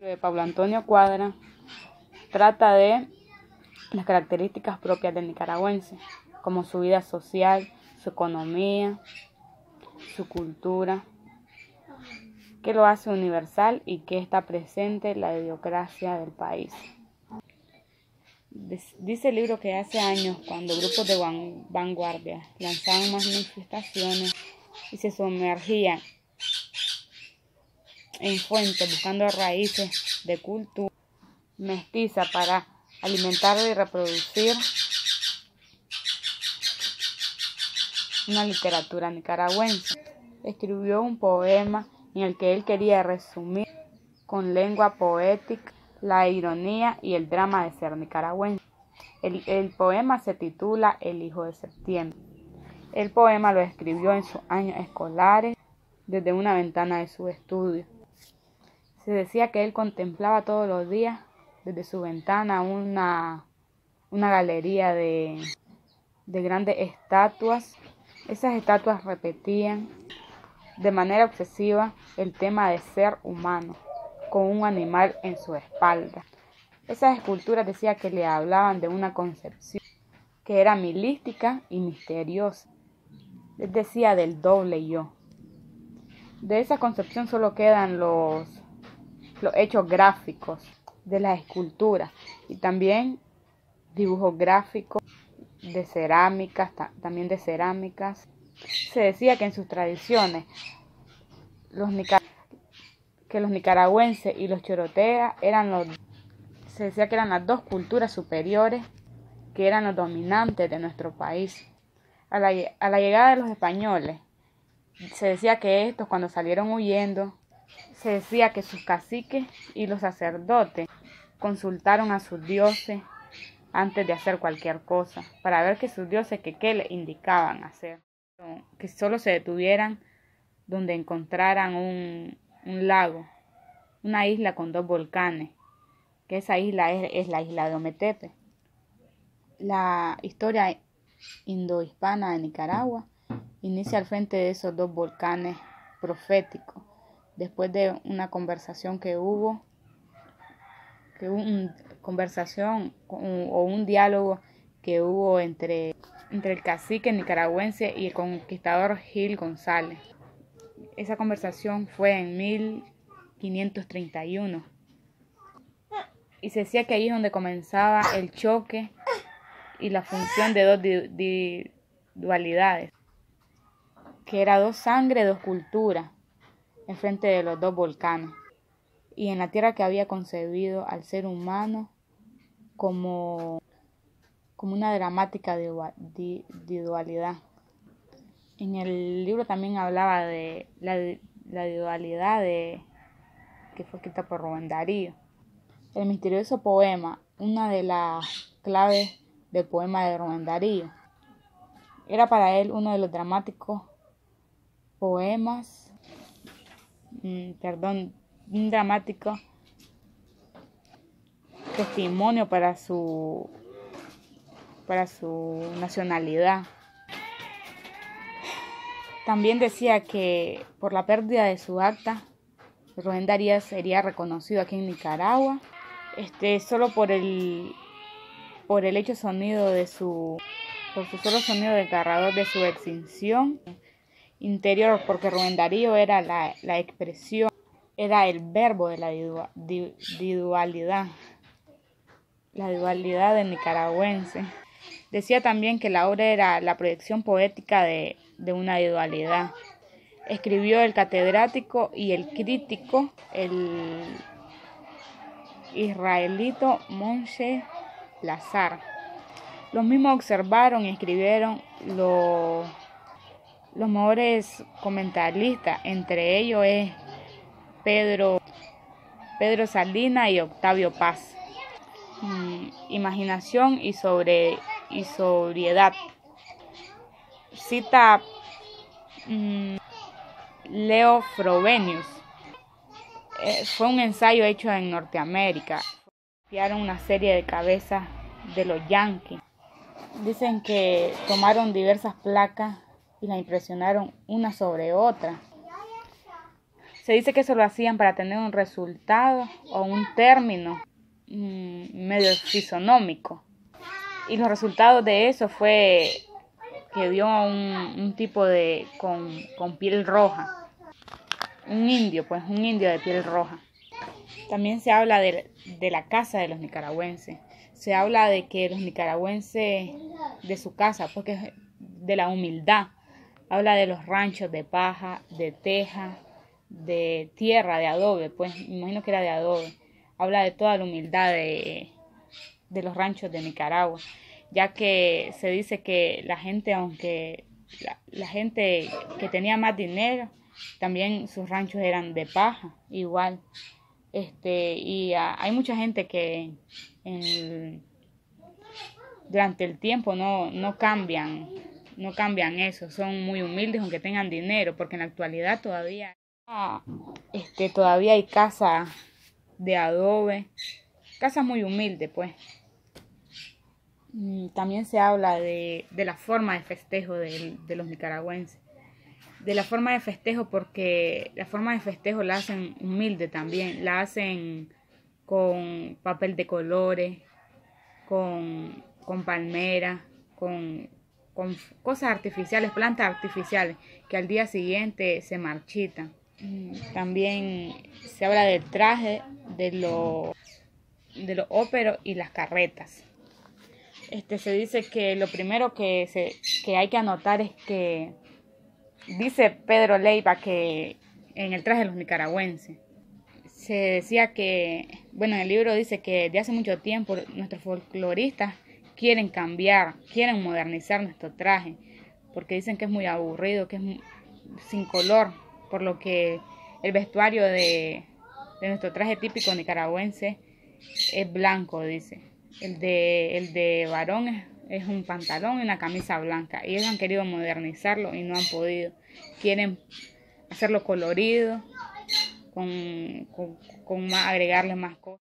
De Pablo Antonio Cuadra trata de las características propias del nicaragüense, como su vida social, su economía, su cultura, qué lo hace universal y qué está presente en la idiosincrasia del país. Dice el libro que hace años, cuando grupos de vanguardia lanzaban manifestaciones y se sumergían en fuentes buscando raíces de cultura mestiza para alimentar y reproducir una literatura nicaragüense. Escribió un poema en el que él quería resumir con lengua poética la ironía y el drama de ser nicaragüense. El poema se titula El hijo de septiembre. El poema lo escribió en sus años escolares desde una ventana de su estudio. Se decía que él contemplaba todos los días desde su ventana una galería de grandes estatuas. Esas estatuas repetían de manera obsesiva el tema de ser humano, con un animal en su espalda. Esas esculturas decía que le hablaban de una concepción que era milística y misteriosa. Les decía del doble yo. De esa concepción solo quedan los hechos gráficos de las esculturas y también dibujos gráficos de cerámicas, también de cerámicas. Se decía que en sus tradiciones los nicaragüenses y los choroteas se decía que eran las dos culturas superiores que eran los dominantes de nuestro país. A la llegada de los españoles, se decía que estos, cuando salieron huyendo, se decía que sus caciques y los sacerdotes consultaron a sus dioses antes de hacer cualquier cosa, para ver que sus dioses qué les indicaban hacer. Que solo se detuvieran donde encontraran un lago, una isla con 2 volcanes, que esa isla es la isla de Ometepe. La historia indohispana de Nicaragua inicia al frente de esos 2 volcanes proféticos, después de una conversación un diálogo que hubo entre el cacique nicaragüense y el conquistador Gil González. Esa conversación fue en 1531 y se decía que ahí es donde comenzaba el choque y la función de 2 dualidades, que era 2 sangre, 2 culturas, enfrente de los 2 volcanes, y en la tierra que había concebido al ser humano como una dramática de dualidad. En el libro también hablaba de la dualidad que fue escrita por Rubén Darío. El misterioso poema, una de las claves del poema de Rubén Darío, era para él uno de los dramáticos poemas, un dramático testimonio para su nacionalidad. También decía que por la pérdida de su acta, Rubén Darío sería reconocido aquí en Nicaragua, solo por el hecho sonido por su solo sonido desgarrador de su extinción interior, porque Rubén Darío era la expresión, era el verbo de la dualidad del nicaragüense. Decía también que la obra era la proyección poética de una dualidad. Escribió el catedrático y el crítico, el israelito Moshe Lazar. Los mismos observaron y escribieron los mejores comentaristas, entre ellos es Pedro Salinas y Octavio Paz. Imaginación y sobriedad. Cita Leo Frobenius. Fue un ensayo hecho en Norteamérica. Copiaron una serie de cabezas de los yanquis. Dicen que tomaron diversas placas y las impresionaron una sobre otra. Se dice que eso lo hacían para tener un resultado o un término medio fisonómico. Y los resultados de eso fue que dio a un tipo de con piel roja. Un indio de piel roja. También se habla de la casa de los nicaragüenses. Se habla de que los nicaragüenses, de su casa, porque de la humildad. Habla de los ranchos de paja, de teja, de tierra, de adobe, pues me imagino que era de adobe. Habla de toda la humildad de los ranchos de Nicaragua, ya que se dice que la gente, aunque la gente que tenía más dinero, también sus ranchos eran de paja, igual. Y hay mucha gente que durante el tiempo no cambian eso, son muy humildes aunque tengan dinero, porque en la actualidad todavía hay casas de adobe, casas muy humildes, pues. También se habla de la forma de festejo de los nicaragüenses. De la forma de festejo, porque la forma de festejo la hacen humilde también. La hacen con papel de colores, con palmeras, con cosas artificiales, plantas artificiales, que al día siguiente se marchitan. También se habla del traje, de los óperos y las carretas. Se dice que lo primero que hay que anotar es que dice Pedro Leiva que en el traje de los nicaragüenses se decía que, en el libro dice que de hace mucho tiempo nuestros folcloristas quieren cambiar, quieren modernizar nuestro traje, porque dicen que es muy aburrido, que es sin color, por lo que el vestuario de nuestro traje típico nicaragüense es blanco, dice. El de varón es un pantalón y una camisa blanca. Y ellos han querido modernizarlo y no han podido. Quieren hacerlo colorido, agregarle más cosas.